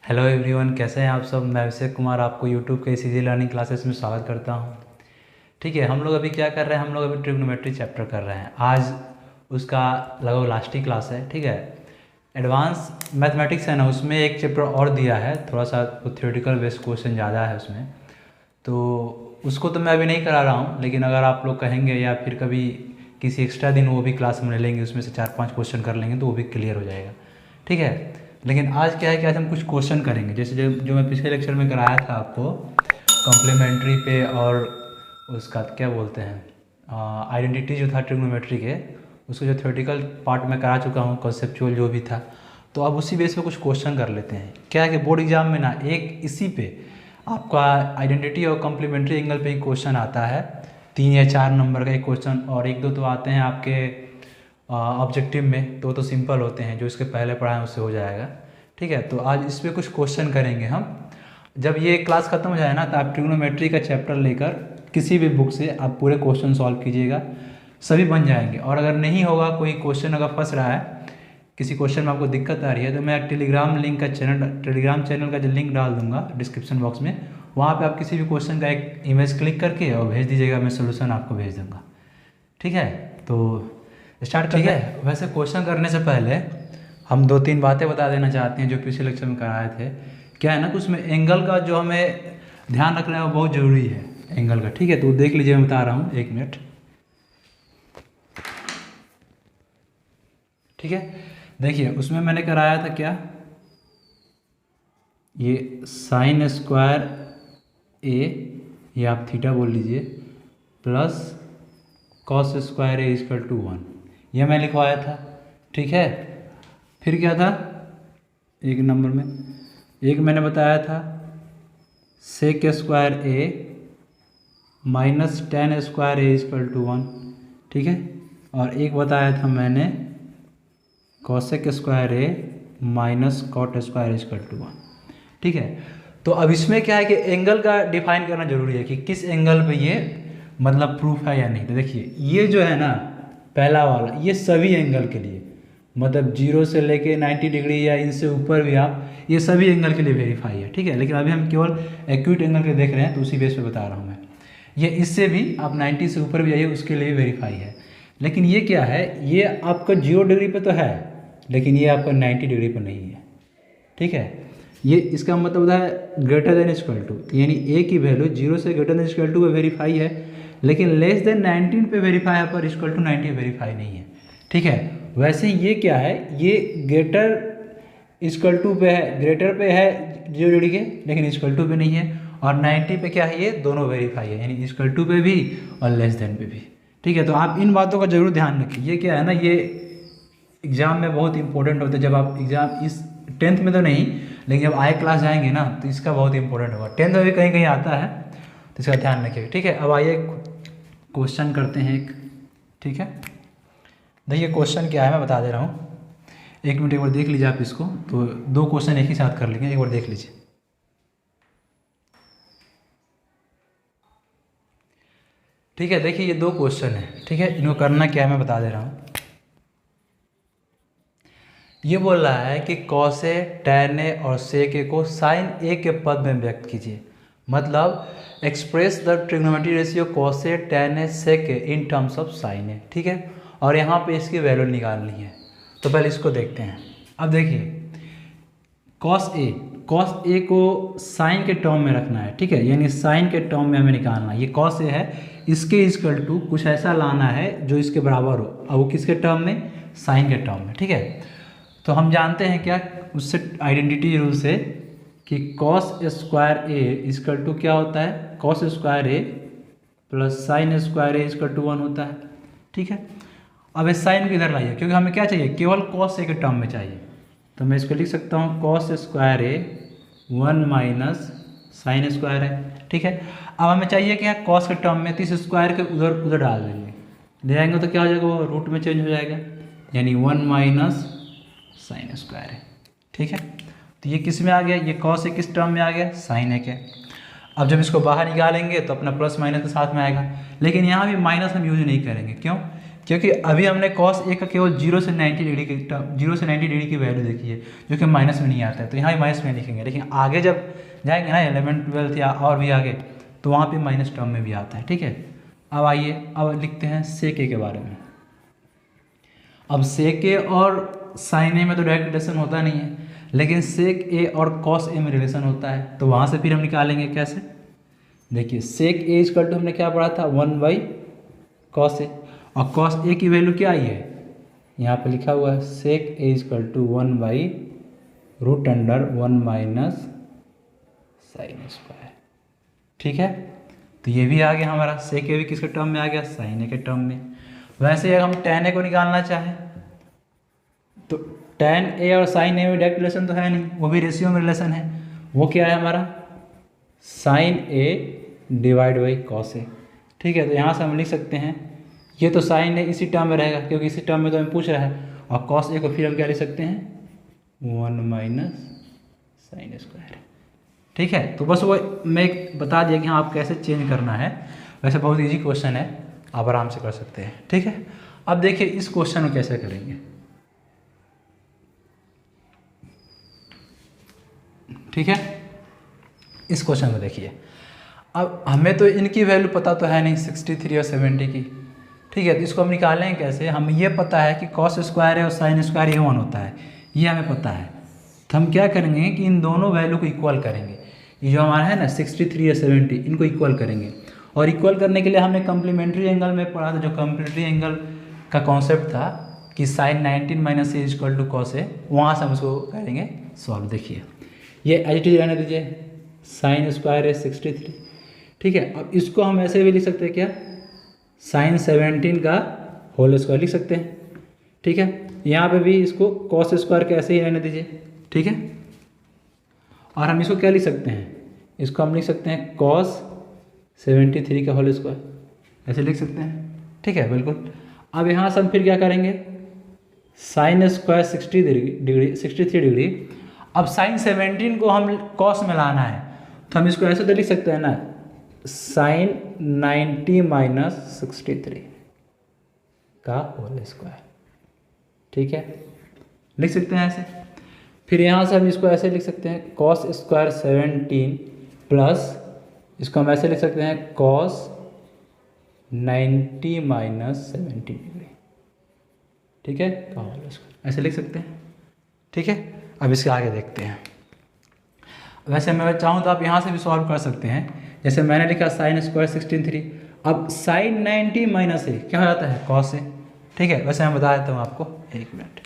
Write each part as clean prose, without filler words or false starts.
Hello everyone, कैसे हैं आप सब। मैं अभिषेक कुमार आपको यूट्यूब के इसी लर्निंग क्लासेस में स्वागत करता हूं। ठीक है, हम लोग अभी क्या कर रहे हैं, हम लोग अभी ट्रिग्नोमेट्री चैप्टर कर रहे हैं। आज उसका लगभग लास्ट ही क्लास है। ठीक है, एडवांस मैथमेटिक्स है ना, उसमें एक चैप्टर और दिया है, थोड़ा सा थ्योरेटिकल बेस्ड क्वेश्चन ज़्यादा है उसमें, तो उसको तो मैं अभी नहीं करा रहा हूँ। लेकिन अगर आप लोग कहेंगे या फिर कभी किसी एक्स्ट्रा दिन वो भी क्लास में लेंगे, उसमें से 4-5 क्वेश्चन कर लेंगे तो वो भी क्लियर हो जाएगा। ठीक है, लेकिन आज क्या है कि आज हम कुछ क्वेश्चन करेंगे, जैसे जो मैं पिछले लेक्चर में कराया था आपको कॉम्प्लीमेंट्री पे, और उसका क्या बोलते हैं आइडेंटिटी जो था ट्रिग्नोमेट्री के, उसको जो थ्योरेटिकल पार्ट में करा चुका हूँ, कॉन्सेप्चुअल जो भी था। तो अब उसी बेस पे कुछ क्वेश्चन कर लेते हैं। क्या है कि बोर्ड एग्जाम में ना एक इसी पे आपका आइडेंटिटी और कॉम्प्लीमेंट्री एंगल पे ही क्वेश्चन आता है, 3 या 4 नंबर का एक क्वेश्चन, और 1-2 तो आते हैं आपके ऑब्जेक्टिव में, तो सिंपल होते हैं, जो इसके पहले पढ़ा है उससे हो जाएगा। ठीक है, तो आज इस पर कुछ क्वेश्चन करेंगे हम। जब ये क्लास खत्म हो जाए ना, तो आप ट्रिग्नोमेट्री का चैप्टर लेकर किसी भी बुक से आप पूरे क्वेश्चन सॉल्व कीजिएगा, सभी बन जाएंगे। और अगर नहीं होगा, कोई क्वेश्चन अगर फंस रहा है, किसी क्वेश्चन में आपको दिक्कत आ रही है, तो मैं टेलीग्राम चैनल का जो लिंक डाल दूंगा डिस्क्रिप्शन बॉक्स में, वहाँ पे आप किसी भी क्वेश्चन का एक इमेज क्लिक करके और भेज दीजिएगा, मैं सोल्यूशन आपको भेज दूँगा। ठीक है, तो स्टार्ट करते हैं। ठीक है, वैसे क्वेश्चन करने से पहले हम 2-3 बातें बता देना चाहते हैं जो पिछले लेक्चर में कराए थे। क्या है ना कि उसमें एंगल का जो हमें ध्यान रखना है वो बहुत ज़रूरी है, एंगल का। ठीक है, तो देख लीजिए, मैं बता रहा हूँ, 1 मिनट। ठीक है, देखिए उसमें मैंने कराया था क्या, ये साइन स्क्वायर ए, ये आप थीटा बोल लीजिए, plus cos square A equal to 1, ये मैं लिखवाया था। ठीक है, फिर क्या था, 1 नंबर में एक मैंने बताया था sec square A minus tan square A equal to 1। ठीक है, और एक बताया था मैंने cosec square A minus cot square equal to 1। ठीक है, तो अब इसमें क्या है कि एंगल का डिफाइन करना जरूरी है कि किस एंगल पे ये मतलब प्रूफ है या नहीं। तो देखिए ये जो है ना, पहला वाला, ये सभी एंगल के लिए, मतलब 0 से लेके 90 डिग्री या इनसे ऊपर भी आप, ये सभी एंगल के लिए वेरीफाई है। ठीक है, लेकिन अभी हम केवल एक्यूट एंगल के देख रहे हैं, तो उसी बेस पे बता रहा हूँ मैं। ये इससे भी आप 90 से ऊपर भी आइए, उसके लिए वेरीफाई है। लेकिन ये क्या है, ये आपका 0 डिग्री पे तो है, लेकिन ये आपका 90 डिग्री पर नहीं है। ठीक है, ये इसका मतलब है ग्रेटर देन इक्वल टू, यानी ए की वैल्यू 0 से ग्रेटर देन इक्वल टू पे वेरीफाई है, लेकिन लेस देन 19 पे वेरीफाई है, पर इक्वल टू 90 वेरीफाई नहीं है। ठीक है, वैसे ये क्या है, ये ग्रेटर इक्वल टू पे है, ग्रेटर पे है 0 डिग्री के, लेकिन इक्वल टू पे नहीं है, और 90 पे क्या है, ये दोनों वेरीफाई है, यानी इक्वल टू पे भी और लेस देन पे भी। ठीक है, तो आप इन बातों का जरूर ध्यान रखिए। ये क्या है ना, ये एग्जाम में बहुत इंपॉर्टेंट होता है। जब आप एग्जाम इस 10th में तो नहीं, लेकिन जब आए क्लास जाएंगे ना, तो इसका बहुत इंपॉर्टेंट होगा। 10th में भी कहीं कहीं आता है, तो इसका ध्यान रखिएगा। ठीक है, अब आइए क्वेश्चन करते हैं एक। ठीक है, देखिए क्वेश्चन क्या है, मैं बता दे रहा हूँ, 1 मिनट एक बार देख लीजिए आप इसको। तो 2 क्वेश्चन एक ही साथ कर लेंगे, एक बार देख लीजिए। ठीक है, देखिए ये 2 क्वेश्चन है। ठीक है, इनको करना क्या है मैं बता दे रहा हूँ। ये बोल रहा है कि कॉस ए, टैन ए और सेक ए को साइन ए के पद में व्यक्त कीजिए, मतलब express the trigonometry ratio cos A, tan A, sec A in terms of sine A. ठीक है, और यहाँ पे इसकी वैल्यू निकालनी है। तो पहले इसको देखते हैं। अब देखिए कॉस ए को साइन के टर्म में रखना है। ठीक है, यानी साइन के टर्म में हमें निकालना है। ये कॉस ए है, इसके इक्वल टू कुछ ऐसा लाना है जो इसके बराबर हो, और वो किसके टर्म में, साइन के टर्म में। ठीक है, तो हम जानते हैं क्या उससे आइडेंटिटी रूल से कि cos square A equal to क्या होता है, cos square A plus sine square A equal to 1 होता है। ठीक है, अब इस साइन को इधर लाइए, क्योंकि हमें क्या चाहिए, केवल कॉस ए के टर्म में चाहिए। तो मैं इसको लिख सकता हूँ कॉस स्क्वायर ए 1 माइनस साइन स्क्वायर है। ठीक है, अब हमें चाहिए क्या, कॉस के टर्म में, तो इस स्क्वायर के उधर उधर डाल देंगे, ले आएंगे तो क्या हो जाएगा, वो रूट में चेंज हो जाएगा, यानी 1 माइनस साइन स्क्वायर है। ठीक है, तो ये किस में आ गया, ये कॉस ए किस टर्म में आ गया, साइन ए के। अब जब इसको बाहर निकालेंगे तो अपना प्लस माइनस के साथ में आएगा, लेकिन यहाँ भी माइनस हम यूज नहीं करेंगे। क्यों, क्योंकि अभी हमने कॉस ए का केवल 0 से 90 डिग्री की 0 से 90 डिग्री की वैल्यू देखी है, जो कि माइनस में नहीं आता है, तो यहाँ भी माइनस में लिखेंगे। लेकिन आगे जब जाएंगे ना 11 12 या और भी आगे, तो वहाँ पे माइनस टर्म में भी आता है। ठीक है, अब आइए अब लिखते हैं सेक ए के बारे में। अब सेक ए और साइन ए में तो डायरेक्ट रिलेशन होता नहीं है, लेकिन सेक ए और कॉस ए में रिलेशन होता है, तो वहाँ से फिर हम निकालेंगे कैसे। देखिए सेक ए इक्वल टू हमने क्या पढ़ा था 1/cos ए, और कॉस ए की वैल्यू क्या आई है, यहाँ पे लिखा हुआ है sec A equal to 1/√1 minus sine square. ठीक है, तो ये भी आ गया हमारा, सेक ए भी किसके टर्म में आ गया, साइन ए के टर्म में। वैसे अगर हम tan ए को निकालना चाहें तो tan ए और साइन ए में डायरेक्ट रिलेशन तो है नहीं, वो भी रेशियो में रिलेशन है। वो क्या है हमारा sine A divide by cos A. ठीक है, तो यहाँ से हम लिख सकते हैं, ये तो साइन ए इसी टर्म में रहेगा क्योंकि इसी टर्म में तो हमें पूछ रहा है, और कॉस ए को फिर हम क्या लिख सकते हैं 1 माइनस साइन स्क्वायर। ठीक है, तो बस वो मैं बता दिया कि हाँ आप कैसे चेंज करना है। वैसे बहुत इजी क्वेश्चन है, आप आराम से कर सकते हैं। ठीक है, अब देखिए इस क्वेश्चन को कैसे करेंगे। ठीक है, इस क्वेश्चन को देखिए, अब हमें तो इनकी वैल्यू पता तो है नहीं 63 और 70 की। ठीक है, तो इसको हम निकालेंगे कैसे, हमें ये पता है कि कॉस स्क्वायर है और साइन स्क्वायर ये 1 होता है, ये हमें पता है। तो हम क्या करेंगे कि इन दोनों वैल्यू को इक्वल करेंगे, ये जो हमारा है ना 63 या 70 इनको इक्वल करेंगे। और इक्वल करने के लिए हमने कम्प्लीमेंट्री एंगल में पढ़ा था, जो कम्प्लीमेंट्री एंगल का कॉन्सेप्ट था कि sine 19 minus A equal to cos A, वहाँ से हम उसको करेंगे सॉल्व। देखिए ये एच टी रहने दीजिए, साइन स्क्वायर है 63। ठीक है, अब इसको हम ऐसे भी लिख सकते हैं क्या, साइन 17 का होल स्क्वायर लिख सकते हैं। ठीक है, यहाँ पे भी इसको कॉस स्क्वायर के ऐसे ही रहने दीजिए। ठीक है, और हम इसको क्या लिख सकते हैं, इसको हम लिख सकते हैं कॉस 73 का होल स्क्वायर, ऐसे लिख सकते हैं। ठीक है, बिल्कुल। अब यहाँ से हम फिर क्या करेंगे, साइन स्क्वायर 63 डिग्री। अब साइन 17 को हम कॉस में लाना है, तो हम इसको ऐसे तो लिख सकते हैं ना, साइन 90 माइनस 63 का होल स्क्वायर। ठीक है, लिख सकते हैं ऐसे। फिर यहाँ से हम इसको ऐसे लिख सकते हैं कॉस स्क्वायर 17 प्लस इसको हम ऐसे लिख सकते हैं कॉस 90 माइनस 70 डिग्री। ठीक है, का होल स्क्वायर ऐसे लिख सकते हैं। ठीक है, अब इसके आगे देखते हैं। वैसे मैं चाहूँ तो आप यहाँ से भी सॉल्व कर सकते हैं, जैसे मैंने लिखा साइन स्क्वायर 63, अब साइन 90 माइनस ए क्या हो जाता है कॉस ए। ठीक है, वैसे मैं बता देता हूँ आपको, एक मिनट।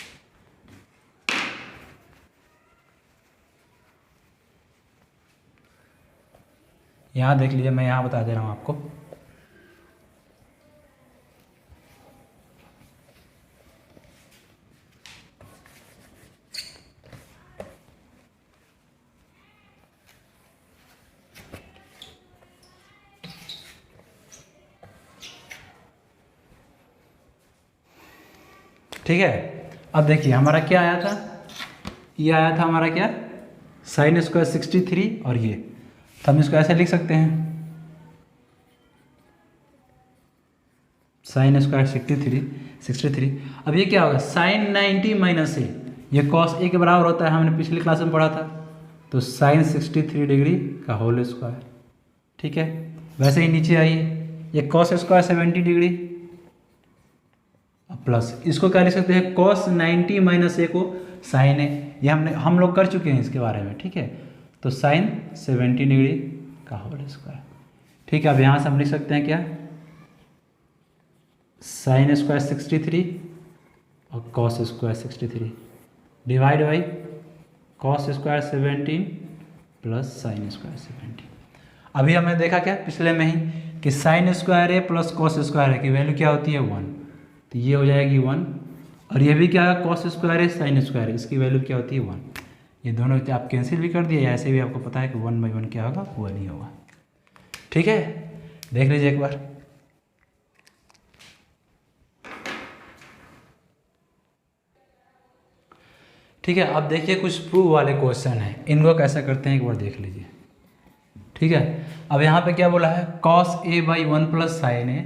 यहाँ देख लीजिए, मैं यहाँ बता दे रहा हूँ आपको। ठीक है, अब देखिए हमारा क्या आया था, ये आया था हमारा क्या, साइन स्क्वायर 63 और ये, तो हम इसको ऐसे लिख सकते हैं साइन स्क्वायर 63। अब ये क्या होगा, साइन 90 माइनस ए, ये कॉस ए के बराबर होता है, हमने पिछली क्लास में पढ़ा था, तो साइन 63 डिग्री का होल स्क्वायर। ठीक है, वैसे ही नीचे आइए, ये कॉस स्क्वायर 70 डिग्री प्लस इसको क्या लिख सकते हैं, कॉस 90 माइनस ए को साइन ए, ये हम लोग कर चुके हैं इसके बारे में। ठीक है, तो साइन 70 डिग्री का होल स्क्वायर। ठीक है, अब यहाँ से हम लिख सकते हैं क्या, साइन स्क्वायर 63 और cos square 63 divide by cos square 17 plus sine square 17। अभी हमने देखा क्या पिछले में ही कि sign square A plus cos square ए की वैल्यू क्या होती है 1, तो ये हो जाएगी 1, और ये भी क्या है कॉस स्क्वायर है साइन स्क्वायर है, इसकी वैल्यू क्या होती है 1। ये दोनों आप कैंसिल भी कर दिए, ऐसे भी आपको पता है कि 1/1 क्या होगा, 1 ही होगा। ठीक है, देख लीजिए एक बार। ठीक है, अब देखिए कुछ प्रूव वाले क्वेश्चन हैं, इनको कैसे करते हैं एक बार देख लीजिए। ठीक है, अब यहाँ पे क्या बोला है, cos a/1 plus sine A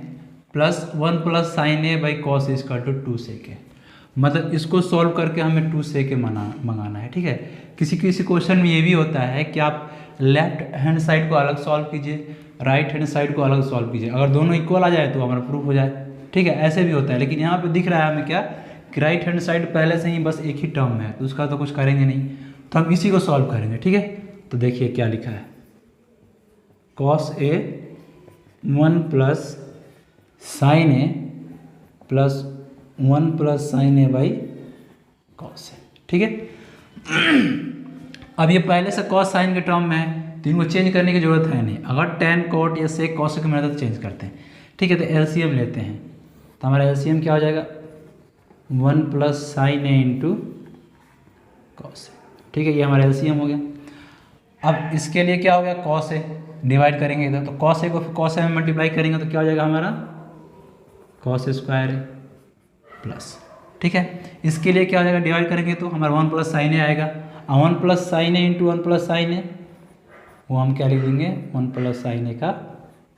plus 1 plus sine A by cos equal to 2 sec A. मतलब इसको सॉल्व करके हमें 2 सेक ए मंगाना है। ठीक है, किसी किसी क्वेश्चन में ये भी होता है कि आप लेफ्ट हैंड साइड को अलग सॉल्व कीजिए, राइट हैंड साइड को अलग सॉल्व कीजिए, अगर दोनों इक्वल आ जाए तो हमारा प्रूफ हो जाए। ठीक है, ऐसे भी होता है, लेकिन यहाँ पे दिख रहा है हमें क्या कि राइट हैंड साइड पहले से ही बस एक ही टर्म है, तो उसका तो कुछ करेंगे नहीं, तो हम इसी को सॉल्व करेंगे। ठीक है, तो देखिए क्या लिखा है, cos A 1 plus sine A plus 1 plus sine A by cos A. ठीक है, अब ये पहले से कॉस साइन के टर्म में है तो इनको चेंज करने की जरूरत है नहीं, अगर टेन कॉट या सेक कॉस की मेथड चेंज करते हैं। ठीक है, तो एलसीएम लेते हैं, तो हमारा एलसीएम क्या हो जाएगा 1 plus sine A into cos A. ठीक है, ये हमारा एलसीएम हो गया। अब इसके लिए क्या हो गया, कॉस ए डिवाइड करेंगे इधर, तो कॉस ए को कॉस ए में मल्टीप्लाई करेंगे तो क्या हो जाएगा हमारा कॉस स्क्वायर ए प्लस। ठीक है, इसके लिए क्या हो जाएगा, डिवाइड करेंगे तो हमारा 1 प्लस साइन ए आएगा, 1 plus sine A into 1 plus sine ए, वो हम क्या लिख देंगे 1 प्लस साइन ए का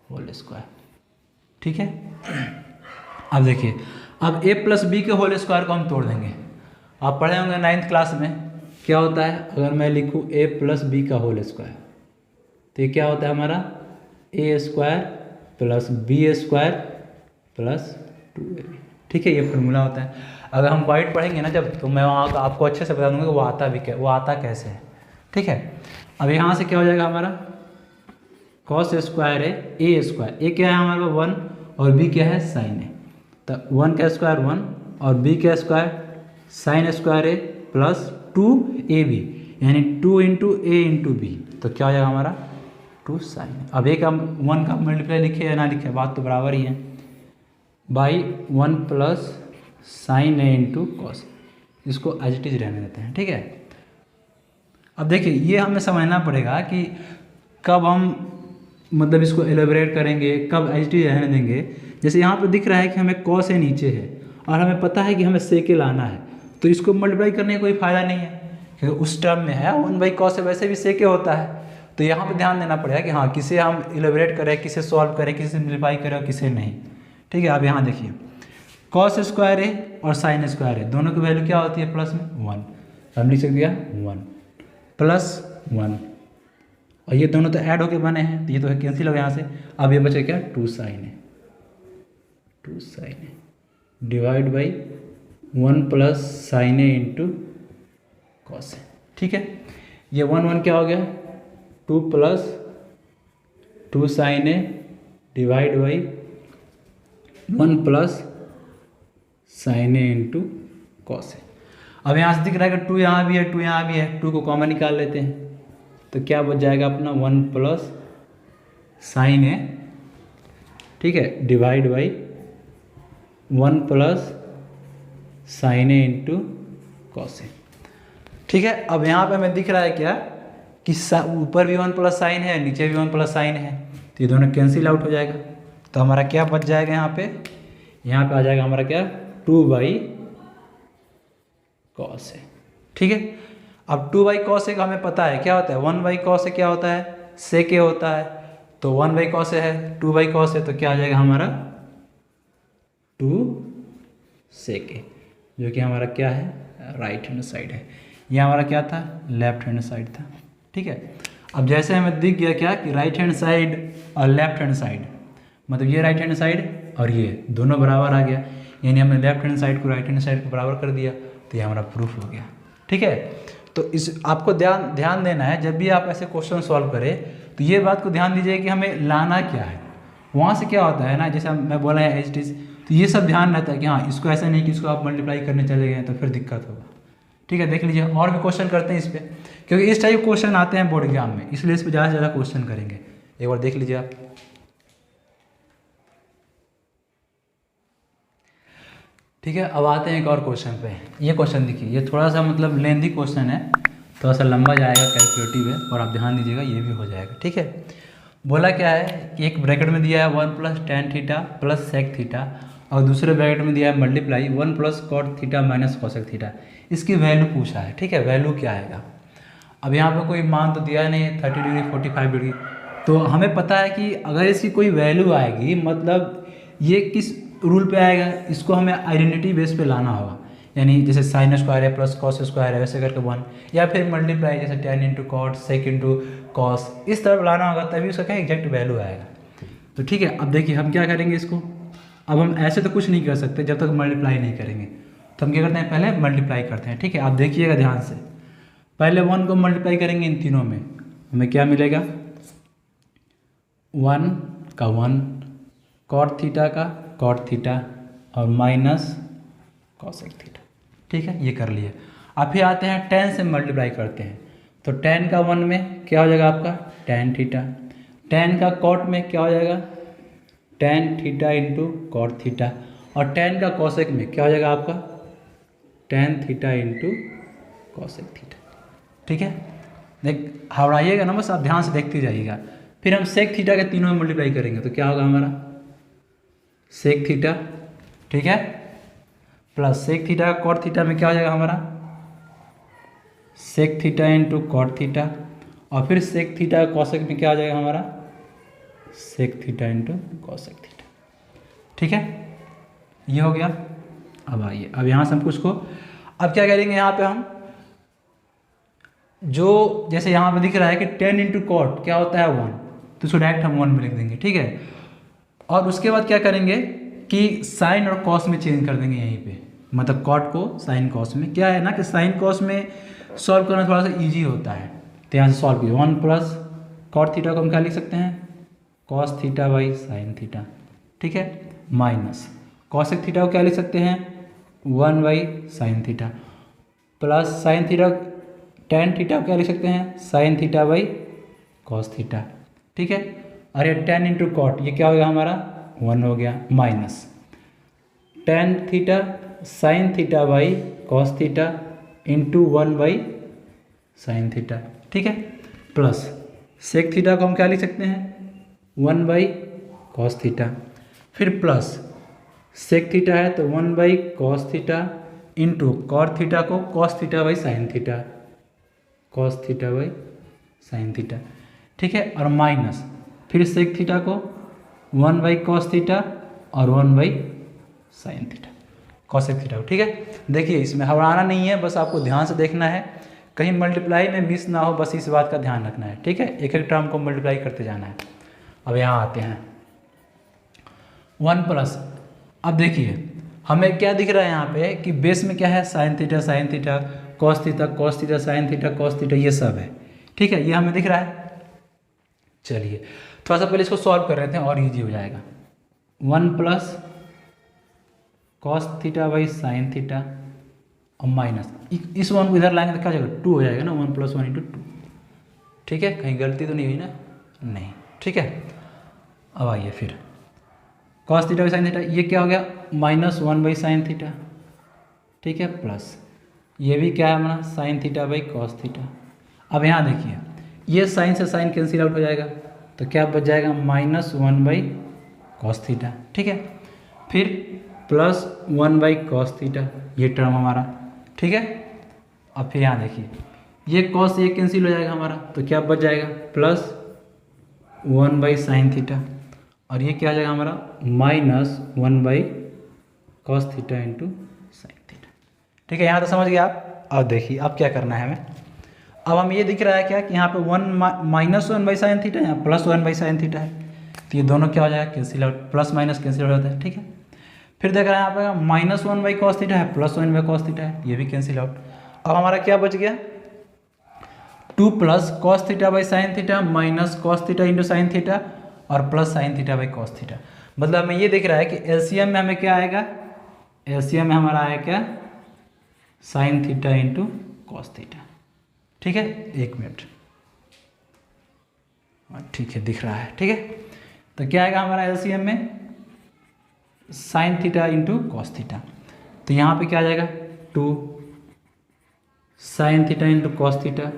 होल स्क्वायर। ठीक है, अब देखिए, अब a प्लस बी के होल स्क्वायर को हम तोड़ देंगे। आप पढ़े होंगे 9th क्लास में क्या होता है, अगर मैं लिखूँ a प्लस बी का होल स्क्वायर तो ये क्या होता है हमारा a square plus B square plus 2ab। ठीक है, ये फॉर्मूला होता है। अगर हम वाइट पढ़ेंगे ना जब, तो मैं वहाँ का आपको अच्छे से बता दूंगा कि वो आता कैसे है। ठीक है, अब यहाँ से क्या हो जाएगा हमारा कॉस स्क्वायर है ए स्क्वायर, ए क्या है हमारे पास 1 और बी क्या है साइन ए, तो 1 का स्क्वायर 1 और बी का square sine square A plus 2ab, यानी 2 इंटू ए इंटू बी, तो क्या हो जाएगा हमारा 2 साइन। अब ए का 1 का मल्टीप्लाई लिखे या ना लिखे, बात तो बराबर ही है, by 1 plus sine A into cos, इसको एज इट इज रहने देते हैं। ठीक है, अब देखिए ये हमें समझना पड़ेगा कि कब हम मतलब इसको एलेबरेट करेंगे, कब एच टी रहने देंगे। जैसे यहाँ पे दिख रहा है कि हमें कॉस ए नीचे है और हमें पता है कि हमें सेके लाना है, तो इसको मल्टीप्लाई करने का कोई फ़ायदा नहीं है क्योंकि उस टर्म में है 1 बाई कॉस ए, वैसे भी सेके होता है। तो यहाँ पे ध्यान देना पड़ेगा कि हाँ किसे हम एलेबरेट करें, किसे सॉल्व करें, किसे सिम्प्लीफाई करें और किसे नहीं। ठीक है, अब यहाँ देखिए कॉस स्क्वायर ए और साइन स्क्वायर ए दोनों की वैल्यू क्या होती है प्लस में 1, हम लिख सकते हैं 1 प्लस 1, और ये दोनों तो ऐड होके बने हैं तो ये तो कैंसिल हो गया यहाँ से। अब ये बचे क्या 2 साइन है, 2 साइन है divide by 1 plus sine A into cos A. ठीक है, ये 1 क्या हो गया 2 plus 2 sine A divide by 1 plus sine A into cos A. अब यहाँ से दिख रहा है कि 2 यहाँ भी है 2 यहाँ भी है, 2 को कॉमन निकाल लेते हैं तो क्या बच जाएगा अपना 1 प्लस साइन ए, ठीक है, divide by 1 plus sine A into cos A. ठीक है, अब यहाँ पे हमें दिख रहा है क्या कि ऊपर भी 1 प्लस साइन है, नीचे भी 1 प्लस साइन है, तो ये दोनों कैंसिल आउट हो जाएगा। तो हमारा क्या बच जाएगा यहाँ पे आ जाएगा हमारा क्या 2 बाई कॉस ए। ठीक है, अब 2 बाई कॉस ए का हमें पता है क्या होता है, 1 बाई कॉस ए क्या होता है सेक ए होता है, तो 1 बाई कॉस ए है 2 बाई कॉस ए, तो क्या आ जाएगा हमारा 2 सेक ए, जो कि हमारा क्या है राइट हैंड साइड है। ये हमारा क्या था लेफ्ट हैंड साइड था। ठीक है, अब जैसे हमें दिख गया क्या कि राइट हैंड साइड और लेफ्ट हैंड साइड, मतलब ये राइट हैंड साइड और ये दोनों बराबर आ गया, यानी हमने लेफ्ट हैंड साइड को राइट हैंड साइड को बराबर कर दिया, तो ये हमारा प्रूफ हो गया। ठीक है, तो इस आपको ध्यान देना है जब भी आप ऐसे क्वेश्चन सॉल्व करें तो ये बात को ध्यान दीजिए कि हमें लाना क्या है, वहाँ से क्या होता है ना, जैसे मैं बोला है एच टी, तो ये सब ध्यान रहता है कि हाँ इसको ऐसा नहीं कि इसको आप मल्टीप्लाई करने चले गए तो फिर दिक्कत होगा। ठीक है, देख लीजिए और भी क्वेश्चन करते हैं इस पर, क्योंकि इस टाइप क्वेश्चन आते हैं बोर्ड एग्जाम में, इसलिए इस पर ज़्यादा से ज़्यादा क्वेश्चन करेंगे। एक बार देख लीजिए आप। ठीक है, अब आते हैं एक और क्वेश्चन पे। ये क्वेश्चन देखिए, ये थोड़ा सा मतलब लेंथी क्वेश्चन है, थोड़ा सा लंबा जाएगा, कैलकुलेटिव है, और आप ध्यान दीजिएगा ये भी हो जाएगा। ठीक है, बोला क्या है कि एक ब्रैकेट में दिया है 1 plus tan theta plus sec theta, और दूसरे ब्रैकेट में दिया है multiply 1 plus cot theta minus cosec theta. इसकी वैल्यू पूछा है। ठीक है, वैल्यू क्या आएगा, अब यहाँ पे कोई मान तो दिया नहीं है 30 डिग्री 45 डिग्री, तो हमें पता है कि अगर इसकी कोई वैल्यू आएगी मतलब ये किस रूल पे आएगा, इसको हमें आइडेंटिटी बेस पे लाना होगा, यानी जैसे साइन स्क्वायर है प्लस कॉस स्क्वायर है वैसे करके 1, या फिर मल्टीप्लाई जैसे tan into cot sec into cos, इस तरह लाना होगा तभी उसका क्या एग्जैक्ट वैल्यू आएगा। तो ठीक है, अब देखिए हम क्या करेंगे इसको, अब हम ऐसे तो कुछ नहीं कर सकते जब तक मल्टीप्लाई नहीं करेंगे, तो हम क्या करते हैं पहले मल्टीप्लाई करते हैं। ठीक है, आप देखिएगा ध्यान से, पहले 1 को मल्टीप्लाई करेंगे इन तीनों में, हमें क्या मिलेगा 1 का 1 कॉट थीटा का कॉट थीटा और माइनस कॉसेक थीटा। ठीक है, ये कर लिए। अब फिर आते हैं tan से मल्टीप्लाई करते हैं, तो tan का 1 में क्या हो जाएगा आपका tan थीटा, tan का कॉट में क्या हो जाएगा tan theta into cot theta, और tan का कॉसेक में क्या हो जाएगा आपका tan theta into cosec theta. ठीक है, देख हवड़ाइएगा ना, बस आप ध्यान से देखते जाइएगा। फिर हम सेक थीटा के तीनों में मल्टीप्लाई करेंगे तो क्या होगा हमारा सेक थीटा, ठीक है, प्लस सेक थीटा का कॉट थीटा में क्या हो जाएगा हमारा sec theta into cot theta, और फिर सेक थीटा का कॉसेक में क्या हो जाएगा हमारा sec theta into cosec theta. ठीक है, ये हो गया। अब आइए, अब यहाँ से हम कुछ को अब क्या करेंगे, यहाँ पे हम जो जैसे यहाँ पे दिख रहा है कि tan इंटू कॉट क्या होता है 1, तो इसको डायरेक्ट हम 1 में लिख देंगे। ठीक है, और उसके बाद क्या करेंगे कि साइन और कॉस में चेंज कर देंगे यहीं पे, मतलब कॉट को साइन कॉस में। क्या है ना कि साइन कॉस में सॉल्व करना थोड़ा सा इजी होता है, तो यहाँ से सॉल्व किया 1 प्लस कॉट थीटा को हम क्या लिख सकते हैं cos theta by sine theta. ठीक है, माइनस कॉसेक थीटा को क्या लिख सकते हैं 1 by sine theta, plus sine theta tan theta को क्या लिख सकते हैं sign theta by cos theta. ठीक है, और ये tan इंटू कॉट ये क्या हो गया हमारा 1 हो गया, minus tan theta sine theta by cos theta into 1 by sine theta. ठीक है, प्लस सेक थीटा को हम क्या लिख सकते हैं 1 बाई कॉस थीटा, फिर प्लस सेक थीटा है तो 1 by cos theta into cot theta को cos theta by sine theta, cos theta by sine theta. ठीक है, और माइनस फिर सेक थीटा को 1 बाई कॉस थीटा और 1 by sine theta cosec theta को। ठीक है, देखिए इसमें हवड़ाना नहीं है, बस आपको ध्यान से देखना है, कहीं मल्टीप्लाई में मिस ना हो, बस इस बात का ध्यान रखना है। ठीक है, एक एक टर्म को मल्टीप्लाई करते जाना है। अब यहाँ आते हैं 1 प्लस, अब देखिए हमें क्या दिख रहा है यहाँ पे कि बेस में क्या है sign theta cos theta sine theta cos theta, ये सब है। ठीक है, ये हमें दिख रहा है। चलिए थोड़ा सा पहले इसको सॉल्व कर रहे थे और इजी हो जाएगा। 1 plus cos theta by sine theta और माइनस इस 1 को इधर लाएंगे तो क्या हो जाएगा 2 हो जाएगा ना, 1 प्लस 1 इंटू 2। ठीक है, कहीं गलती तो नहीं हुई ना, नहीं। ठीक है, अब आइए फिर cos theta by sine theta ये क्या हो गया माइनस 1 बाई साइन थीटा। ठीक है, प्लस ये भी क्या है हमारा sign theta by cos theta. अब यहाँ देखिए ये साइन से साइन कैंसिल आउट हो जाएगा तो क्या बच जाएगा माइनस 1 बाई कॉस थीटा। ठीक है, फिर प्लस 1 बाई कॉस थीटा ये टर्म हमारा। ठीक है, अब फिर यहाँ देखिए ये कॉस ये कैंसिल हो जाएगा हमारा तो क्या बच जाएगा प्लस 1 बाई साइन थीटा, और ये क्या आ जाएगा हमारा minus 1 by cos theta into sine theta. ठीक है, यहाँ तो समझ गए आप। अब देखिए अब क्या करना है हमें, अब हमें ये दिख रहा है क्या कि यहाँ पे माइनस 1 बाई साइन थीटा यहाँ प्लस 1 बाई साइन थीटा है, तो ये दोनों क्या हो जाएगा cancel out, plus minus cancel हो जाता है। ठीक है, फिर देख रहे हैं यहाँ पे माइनस 1 बाई कॉस थीटा है प्लस 1 बाई कॉस थीटा है, ये भी कैंसिल आउट। अब हमारा क्या बच गया 2 plus cos theta by sine theta minus cos theta into sine theta और plus sine theta by cos theta. मतलब हमें ये दिख रहा है कि एलसीएम में हमें क्या आएगा, एलसीएम में हमारा आया क्या sine theta into cos theta. ठीक है, 1 मिनट, ठीक है दिख रहा है। ठीक है, तो क्या आएगा हमारा एलसीएम में sine theta into cos theta, तो यहाँ पे क्या आ जाएगा 2 sine theta into cos theta.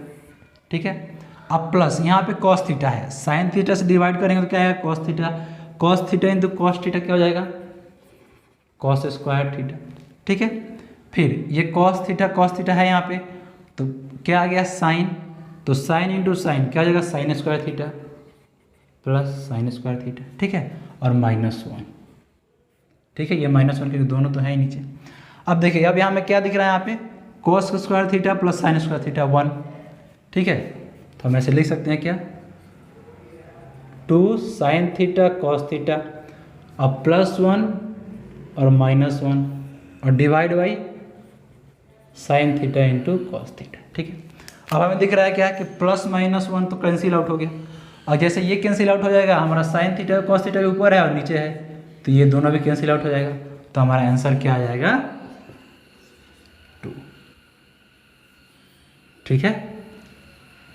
ठीक है, अब प्लस यहाँ पे कॉस थीटा है, साइन थीटा से डिवाइड करेंगे तो क्या आएगा cos theta into cos theta क्या हो जाएगा कॉस स्क्वायर थीटा। ठीक है, फिर ये कॉस थीटा है यहाँ पे तो क्या आ गया साइन, तो साइन इंटू साइन क्या हो जाएगा sign square theta plus sine square theta. ठीक है, और माइनस 1। ठीक है, ये -1 क्योंकि दोनों तो है ही नीचे। अब देखिए अब यहाँ में क्या दिख रहा है, यहाँ पे cos square theta plus sine square theta 1, ठीक है। तो हम ऐसे लिख सकते हैं क्या, 2 साइन थीटा कॉस थीटा अब +1 और -1 और divide by sine theta into cos theta, ठीक है। अब हमें दिख रहा है क्या है कि +-1 तो कैंसिल आउट हो गया, और जैसे ये कैंसिल आउट हो जाएगा, हमारा साइन थीटा कॉस थीटा के ऊपर है और नीचे है, तो ये दोनों भी कैंसिल आउट हो जाएगा, तो हमारा आंसर क्या आ जाएगा 2, ठीक है।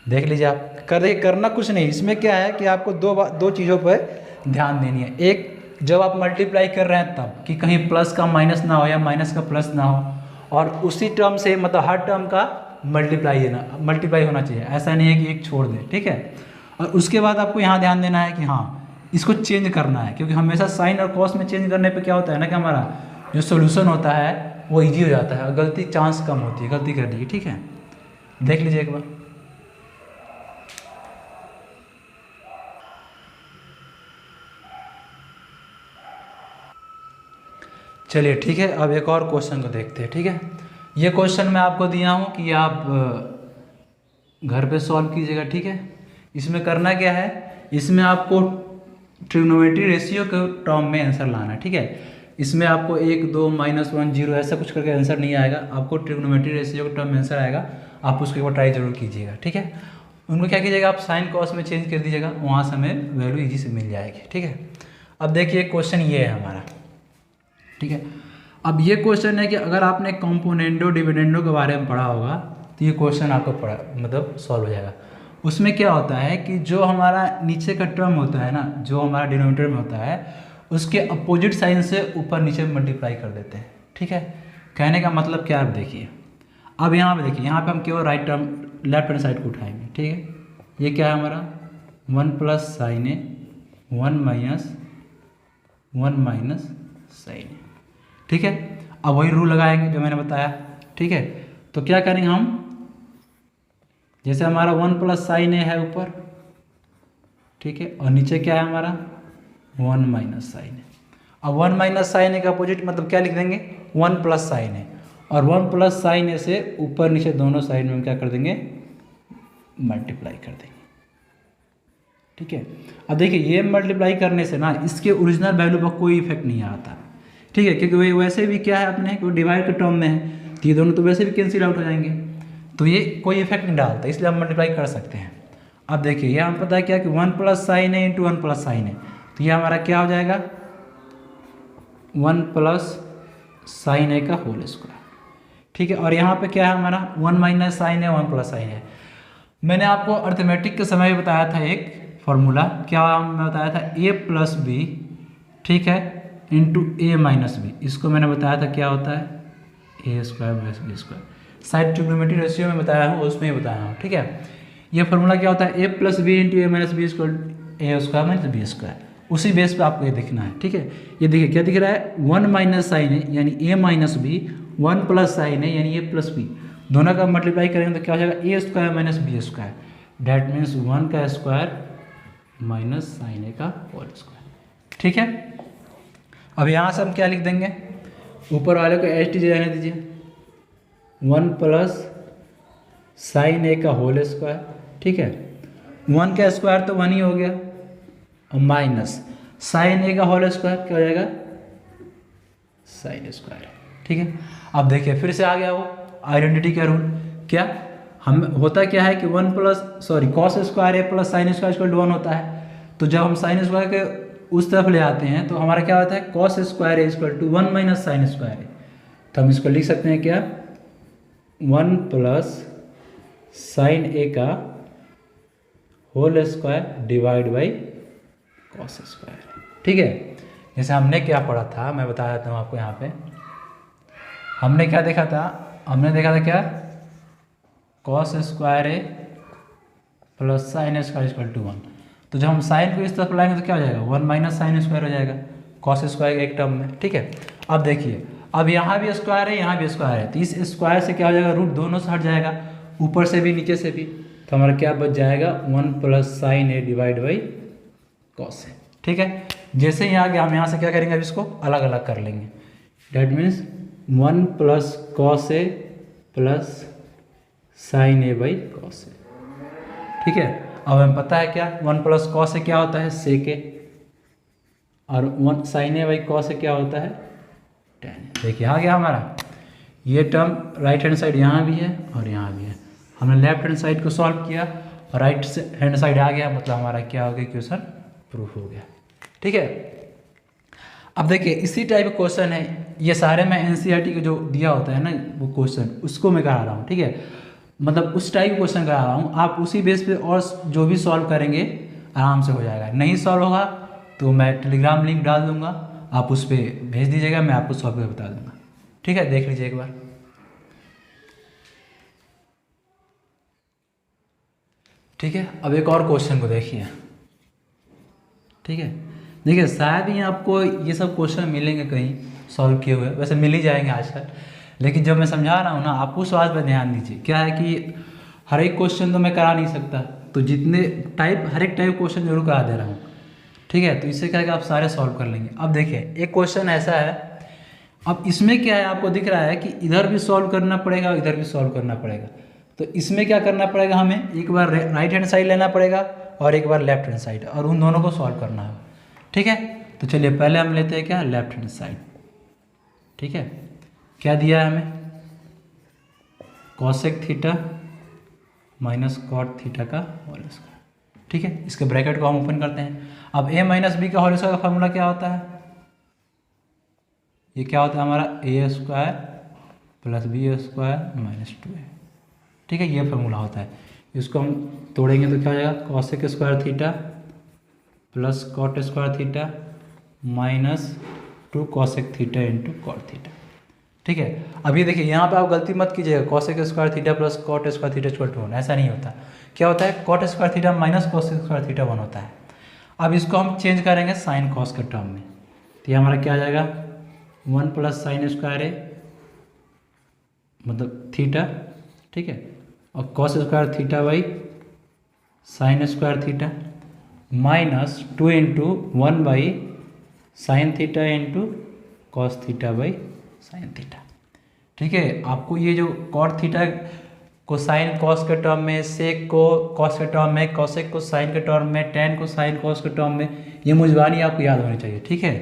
देख लीजिए आप करना कुछ नहीं, इसमें क्या है कि आपको दो चीज़ों पर ध्यान देनी है। एक, जब आप मल्टीप्लाई कर रहे हैं तब कि कहीं प्लस का माइनस ना हो या माइनस का प्लस ना हो, और उसी टर्म से मतलब हर टर्म का मल्टीप्लाई होना चाहिए, ऐसा नहीं है कि एक छोड़ दें, ठीक है। और उसके बाद आपको यहाँ ध्यान देना है कि हाँ इसको चेंज करना है, क्योंकि हमेशा साइन और कॉस में चेंज करने पे क्या होता है ना कि हमारा जो सोल्यूशन होता है वो इजी हो जाता है और गलती चांस कम होती है गलती करने की, ठीक है। देख लीजिए एक बार। चलिए ठीक है, अब एक और क्वेश्चन को देखते हैं, ठीक है। ये क्वेश्चन मैं आपको दिया हूँ कि आप घर पे सॉल्व कीजिएगा, ठीक है। इसमें करना क्या है, इसमें आपको ट्रिग्नोमेट्री रेशियो के टर्म में आंसर लाना है, ठीक है। इसमें आपको 1, 2, -1, 0 ऐसा कुछ करके आंसर नहीं आएगा, आपको ट्रिग्नोमेट्री रेशियो के टर्म में आंसर आएगा, आप उसको एक बार ट्राई जरूर कीजिएगा, ठीक है। उनको क्या कीजिएगा, आप साइन कॉस में चेंज कर दीजिएगा, वहाँ से हमें वैल्यू ईजी से मिल जाएगी, ठीक है। अब देखिए क्वेश्चन ये है हमारा, ठीक है। अब ये क्वेश्चन है कि अगर आपने कंपोनेंडो डिविडेंडो के बारे में पढ़ा होगा तो ये क्वेश्चन आपको मतलब सॉल्व हो जाएगा। उसमें क्या होता है कि जो हमारा नीचे का टर्म होता है ना, जो हमारा डिनोमिनेटर में होता है, उसके अपोजिट साइन से ऊपर नीचे मल्टीप्लाई कर देते हैं, ठीक है। कहने का मतलब क्या है, आप देखिए। अब यहाँ पे देखिए, यहाँ पे हम केवल right term left hand side को उठाएंगे, ठीक है। ये क्या है हमारा 1 + sin A 1 minus sin A, ठीक है। अब वही रूल लगाएंगे जो मैंने बताया, ठीक है। तो क्या करेंगे हम, जैसे हमारा 1 + sin A है ऊपर, ठीक है, और नीचे क्या है हमारा 1 - sin A। अब 1 - sin A का अपोजिट मतलब क्या लिख देंगे 1 + sin A, और 1 + sin A से ऊपर नीचे दोनों साइड में हम क्या कर देंगे मल्टीप्लाई कर देंगे, ठीक है। अब देखिए ये मल्टीप्लाई करने से ना इसके ओरिजिनल वैल्यू पर कोई इफेक्ट नहीं आता, ठीक है, क्योंकि वैसे भी क्या है अपने को डिवाइड के टर्म में है, तो ये दोनों तो वैसे भी कैंसिल आउट हो जाएंगे, तो ये कोई इफेक्ट नहीं डालता, इसलिए हम मल्टीप्लाई कर सकते हैं। अब देखिए ये हमें पता है क्या कि 1 + sin A × 1 + sin A, तो ये हमारा क्या हो जाएगा 1 + sin A का होल स्क्वायर, ठीक है। और यहाँ पे क्या है हमारा 1 - sin A 1 + sin A। मैंने आपको अर्थमेटिक के समय बताया था एक फॉर्मूला, क्या मैं बताया था A + B, ठीक है, इंटू A - B, इसको मैंने बताया था क्या होता है A² + B²। Side trigonometry ratio में बताया हूँ, उसमें ही बताया हूँ, ठीक है। ये फॉर्मूला क्या होता है A + B × A - B = A² - B²। उसी बेस पे आपको ये देखना है, ठीक है। ये देखिए क्या दिख रहा है 1 - sin A यानी A - B, 1 + sin A यानी A + B, दोनों का मल्टीप्लाई करेंगे तो क्या हो जाएगा A² - B², डैट मीन्स 1 का स्क्वायर माइनस sin A का होल स्क्वायर, ठीक है। अब यहाँ से हम क्या लिख देंगे, ऊपर वाले को एच टी रहने दीजिए, 1 + sin A का होल स्क्वायर, ठीक है। 1 का स्क्वायर तो 1 ही हो गया, और माइनस sin A का होल स्क्वायर क्या हो जाएगा sin A², ठीक है। अब देखिए फिर से आ गया वो आइडेंटिटी का रूल, क्या हम होता क्या है कि cos square A + sin A² = 1 होता है, तो जब हम sin स्क्वायर के उस तरफ ले आते हैं तो हमारा क्या होता है cos square A = 1 - sin square A, तो हम इसको लिख सकते हैं क्या 1 + sin A का whole square divide by cos square, ठीक है। जैसे हमने क्या पढ़ा था मैं बता देता हूँ आपको, यहाँ पे हमने क्या देखा था, हमने देखा था क्या cos square A + sin A² = 1, तो जब हम साइन को इस तरफ लाएंगे तो क्या हो जाएगा 1 - sin स्क्वायर हो जाएगा cos स्क्वायर एक टर्म में, ठीक है। अब देखिए अब यहाँ भी स्क्वायर है यहाँ भी स्क्वायर है, तो इस स्क्वायर से क्या हो जाएगा रूट दोनों से हट जाएगा, ऊपर से भी नीचे से भी, तो हमारा क्या बच जाएगा 1 + sin A divide by cos A, ठीक है। जैसे ही आ गया हम यहाँ से क्या करेंगे, अब इसको अलग अलग कर लेंगे। That means 1 plus cos A plus sine A by cos A. ठीक है, अब हमें पता है क्या 1 प्लस कॉस ए क्या होता है, सेक ए, और 1 साइन ए बाई कॉस ए क्या होता है, टेन। देखिए आ गया हमारा ये टर्म, राइट हैंड साइड यहाँ भी है और यहाँ भी है। हमने लेफ्ट हैंड साइड को सॉल्व किया और राइट हैंड साइड आ गया, मतलब हमारा क्या हो गया, क्वेश्चन प्रूफ हो गया। ठीक है, अब देखिए इसी टाइप का क्वेश्चन है, ये सारे मैं एनसीईआरटी के जो दिया होता है ना वो क्वेश्चन, उसको मैं करा रहा हूँ। ठीक है, मतलब उस टाइप का क्वेश्चन करा रहा हूँ, आप उसी बेस पे और जो भी सॉल्व करेंगे आराम से हो जाएगा। नहीं सॉल्व होगा तो मैं टेलीग्राम लिंक डाल दूंगा, आप उस पर भेज दीजिएगा, मैं आपको सॉल्व करके बता दूंगा। ठीक है, देख लीजिए एक बार। ठीक है, अब एक और क्वेश्चन को देखिए। ठीक है, देखिए शायद ही आपको ये सब क्वेश्चन मिलेंगे कहीं सॉल्व किए हुए, वैसे मिल ही जाएंगे आजकल, लेकिन जब मैं समझा रहा हूँ ना आप उस बात पर ध्यान दीजिए। क्या है कि हर एक क्वेश्चन तो मैं करा नहीं सकता, तो जितने टाइप हर एक टाइप क्वेश्चन जरूर करा दे रहा हूँ। ठीक है, तो इससे क्या है कि आप सारे सॉल्व कर लेंगे। अब देखिए एक क्वेश्चन ऐसा है, अब इसमें क्या है आपको दिख रहा है कि इधर भी सॉल्व करना पड़ेगा और इधर भी सॉल्व करना पड़ेगा। तो इसमें क्या करना पड़ेगा, हमें एक बार राइट हैंड साइड लेना पड़ेगा और एक बार लेफ्ट हैंड साइड, और उन दोनों को सॉल्व करना है। ठीक है, तो चलिए पहले हम लेते हैं क्या, लेफ्ट हैंड साइड। ठीक है, क्या दिया है हमें, cosec theta minus cot theta का होल स्क्वायर। ठीक है, इसके ब्रैकेट को हम ओपन करते हैं। अब a माइनस बी का होल स्क्वायर का फॉर्मूला क्या होता है, ये क्या होता है हमारा A square plus B square minus 2a। ठीक है, ये फॉर्मूला होता है। इसको हम तोड़ेंगे तो क्या हो जाएगा, cosec square theta plus cot square theta minus 2 cosec theta into cot theta. ठीक है, अभी देखिए यहाँ पे आप गलती मत कीजिएगा, cosec square theta plus cot square theta equal to 1, ऐसा नहीं होता। क्या होता है, cot square theta minus cosec square theta 1 होता है। अब इसको हम चेंज करेंगे साइन कॉस के टर्म में, तो ये हमारा क्या आ जाएगा 1 प्लस साइन स्क्वायर ए मतलब थीटा। ठीक है, और cos square theta by sine square theta minus 2 into 1 by sine theta into cos theta by sine theta. ठीक है, आपको ये जो कॉट थीटा को साइन कॉस के टर्म में, सेक को कॉस के टर्म में, कॉसेक को साइन के टर्म में, टेन को साइन कॉस के टर्म में, ये मुजबानी आपको याद होनी चाहिए। ठीक है,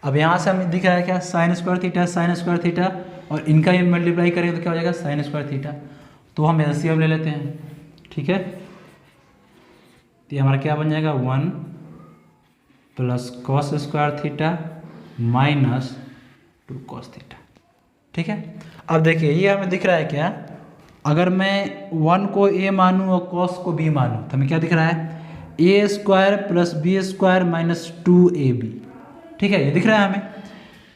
अब यहाँ से हमें दिख रहा है क्या, साइन स्क्वायर थीटा और इनका ये मल्टीप्लाई करेंगे तो क्या हो जाएगा साइन स्क्वायर थीटा। तो हम एलसीएम ले लेते हैं। ठीक है, तो ये हमारा क्या बन जाएगा 1 plus cos square theta minus 2 cos theta. ठीक है, अब देखिए ये हमें दिख रहा है क्या, अगर मैं 1 को a मानूँ और cos को b मानूँ तो हमें क्या दिख रहा है, a square plus B square minus 2ab। ठीक है, ये दिख रहा है हमें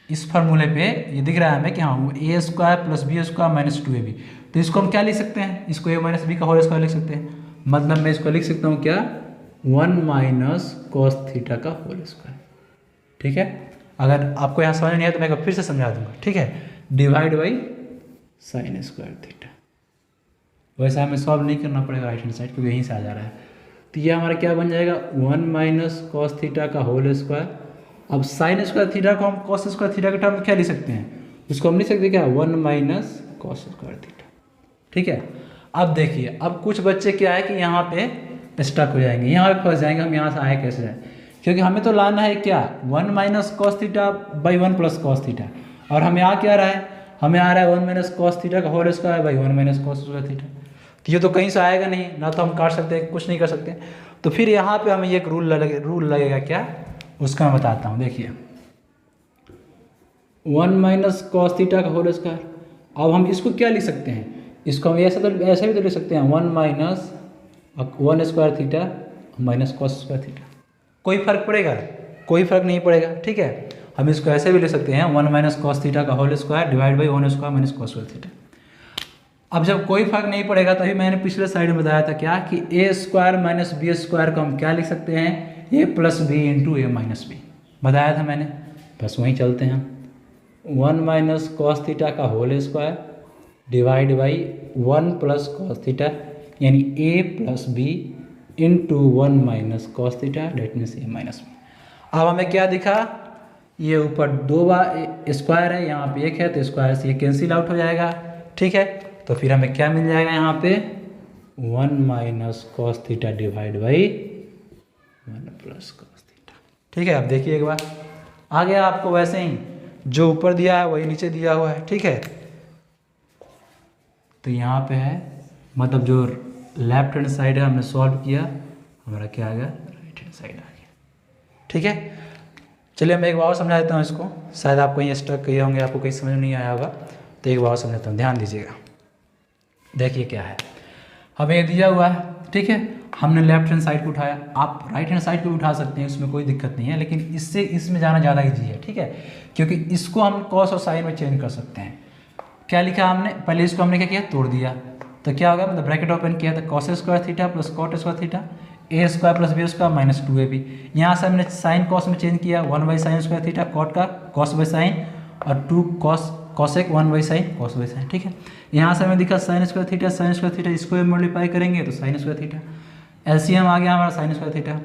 इस फार्मूले पे, ये दिख रहा है हमें कि हाँ a square plus B square minus 2ab। तो इसको हम क्या लिख सकते हैं, इसको a माइनस बी का होल स्क्वायर लिख सकते हैं, मतलब मैं इसको लिख सकता हूँ क्या 1 माइनस कॉस थीटा का होल स्क्वायर। ठीक है, अगर आपको यहाँ समझ नहीं आया तो मैं फिर से समझा दूंगा। ठीक है, divide by sine square theta. वैसे हमें सॉल्व नहीं करना पड़ेगा राइट हैंड साइड, क्योंकि यहीं से आ जा रहा है। तो ये हमारा क्या बन जाएगा 1 माइनस कॉस थीटा का होल स्क्वायर। अब साइन स्क्वायर थीटा को हम कॉस स्क्वायर थीटा के टर्म में क्या लिख सकते हैं, उसको हम लिख सकते हैं क्या 1 माइनस कॉस स्क्वायर थीटा। ठीक है, अब देखिए अब कुछ बच्चे क्या है कि यहाँ पे स्टक हो जाएंगे, यहाँ पे फंस जाएंगे, हम यहाँ से आए कैसे जाए, क्योंकि हमें तो लाना है क्या 1 minus cos theta by 1 plus cos theta, और हमें आ क्या रहा है, हमें आ रहा है 1 माइनस कॉस थीटा का whole square by 1 minus cos square theta. तो ये तो कहीं से आएगा नहीं, ना तो हम काट सकते हैं, कुछ नहीं कर सकते। तो फिर यहाँ पे हमें एक रूल लगेगा क्या, उसका मैं बताता हूँ। देखिए 1 माइनस कॉस थीटा का होल स्क्वायर, अब हम इसको क्या लिख सकते हैं, इसको हम ऐसे भी तो लिख सकते हैं 1 minus 1 square theta minus cos square theta. कोई फर्क पड़ेगा, कोई फर्क नहीं पड़ेगा। ठीक है, हम इसको ऐसे भी लिख सकते हैं 1 माइनस कॉस थीटा का whole square divide by 1 square minus cos square theta. अब जब कोई फर्क नहीं पड़ेगा तभी मैंने पिछले साइड में बताया था क्या कि A square minus B square को हम क्या लिख सकते हैं, A plus B into A minus B, बताया था मैंने। बस वहीं चलते हैं, 1 माइनस कॉस थीटा का whole square divide by 1 plus cos theta यानी A plus B into 1 minus cos theta that means A minus B. अब हमें क्या दिखा, ये ऊपर 2 बार स्क्वायर है, यहाँ पे 1 है, तो स्क्वायर से ये कैंसिल आउट हो जाएगा। ठीक है, तो फिर हमें क्या मिल जाएगा यहाँ पे 1 minus cos theta divide by 1 plus cos theta. ठीक है, अब देखिए एक बार आ गया आपको, वैसे ही जो ऊपर दिया है वही नीचे दिया हुआ है। ठीक है, तो यहाँ पे है, मतलब जो लेफ्ट हैंड साइड है हमने सॉल्व किया, हमारा क्या आ गया, राइट हैंड साइड आ गया। ठीक है, चलिए मैं एक बार और समझा देता हूँ इसको, शायद आप कहीं स्टक किए होंगे, आपको कहीं समझ नहीं आया होगा, तो एक बार और समझाता हूँ, ध्यान दीजिएगा। देखिए क्या है, हमें ये दिया हुआ है। ठीक है, हमने लेफ्ट हैंड साइड को उठाया, आप राइट हैंड साइड को भी उठा सकते हैं, इसमें कोई दिक्कत नहीं है, लेकिन इससे इसमें जाना ज़्यादा ईजी है। ठीक है, क्योंकि इसको हम कॉस और साइन में चेंज कर सकते हैं। क्या लिखा हमने, पहले इसको हमने क्या किया, तोड़ दिया, तो क्या होगा, मतलब ब्रैकेट ओपन किया था, cos square theta plus cot square theta A square plus B square minus 2ab। यहाँ से हमने साइन कॉस में चेंज किया, 1 by sine square theta cot का कॉस बाई साइन, और 2 cosec 1 by sine cos by sine. ठीक है, यहाँ से हमें दिखा साइन स्क्वायर थीटा, इसको मल्टीप्लाई करेंगे तो साइन स्क्वायर थीटा, एलसीएम आ गया हमारा sine square theta,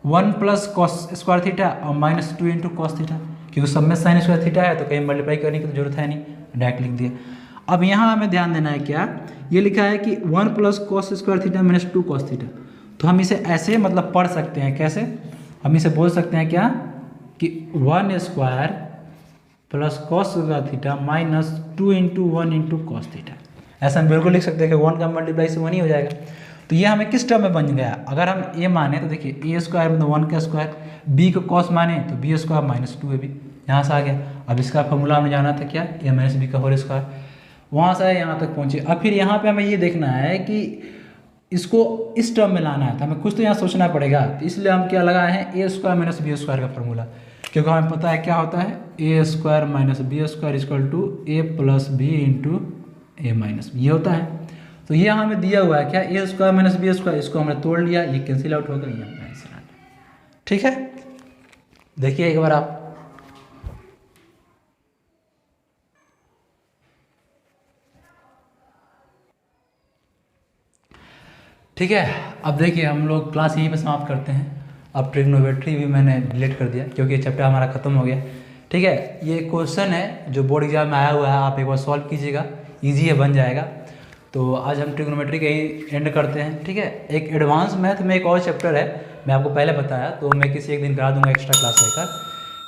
1 plus cos square theta और माइनस 2 इंटू कॉस थीटा, क्योंकि सब में साइन स्क्वायर थीटा है तो कहीं मल्टीप्लाई करने की तो जरूरत है नहीं, डायरेक्ट लिख दिया। अब यहाँ हमें ध्यान देना है, क्या ये लिखा है कि 1 plus cos square theta minus 2 cos theta, तो हम इसे ऐसे मतलब पढ़ सकते हैं, कैसे, हम इसे बोल सकते हैं क्या कि 1 square plus cos square theta minus 2 into 1 into cos theta. ऐसा हम बिल्कुल लिख सकते हैं कि 1 का मल्टीप्लाई से 1 ही हो जाएगा। तो ये हमें किस टर्म में बन गया, अगर हम ए माने तो देखिए ए स्क्वायर मतलब 1 का स्क्वायर, बी को कॉस माने तो बी स्क्वायर माइनस 2ab, यहाँ से आ गया। अब इसका फॉर्मूला हमने जाना था क्या, ए माइनस बी का होल स्क्वायर, वहाँ से यहाँ तक पहुँचे। अब फिर यहाँ पे हमें ये देखना है कि इसको इस टर्म में लाना है, तो हमें कुछ तो यहाँ सोचना पड़ेगा, तो इसलिए हम क्या लगाए हैं, A square minus B square का फॉर्मूला, क्योंकि हमें पता है क्या होता है, A square minus B square equal to A plus B into A minus B, ये होता है। तो ये हमें दिया हुआ है क्या, ए स्क्वायर माइनस बी स्क्वायर, इसको हमने तोड़ लिया, ये कैंसिल आउट होकर ये हमारा आंसर आ गया। ठीक है, देखिए एक बार आप, ठीक है। अब देखिए हम लोग क्लास यहीं पे समाप्त करते हैं। अब ट्रिग्नोमेट्री भी मैंने डिलीट कर दिया क्योंकि ये चैप्टर हमारा खत्म हो गया। ठीक है, ये क्वेश्चन है जो बोर्ड एग्जाम में आया हुआ है, आप एक बार सॉल्व कीजिएगा, इजी है, बन जाएगा। तो आज हम ट्रिग्नोमेट्री का ही एंड करते हैं। ठीक है, एक एडवांस मैथ में एक और चैप्टर है, मैं आपको पहले बताया, तो मैं किसी एक दिन करा दूंगा एक्स्ट्रा क्लास लेकर।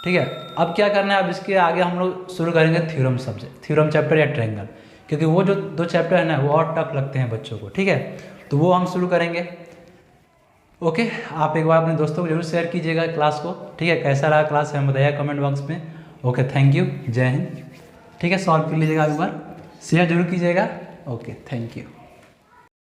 ठीक है, अब क्या करना है, अब इसके आगे हम लोग शुरू करेंगे थ्योरम सब्जेक्ट, थ्योरम चैप्टर या ट्रायंगल, क्योंकि वो जो 2 चैप्टर है ना वो और टफ लगते हैं बच्चों को। ठीक है, तो वो हम शुरू करेंगे। ओके, आप एक बार अपने दोस्तों को जरूर शेयर कीजिएगा क्लास को। ठीक है, कैसा रहा क्लास है बताइए कमेंट बॉक्स में। ओके, थैंक यू, जय हिंद। ठीक है, सॉल्व कर लीजिएगा एक बार, शेयर जरूर कीजिएगा। Okay, thank you.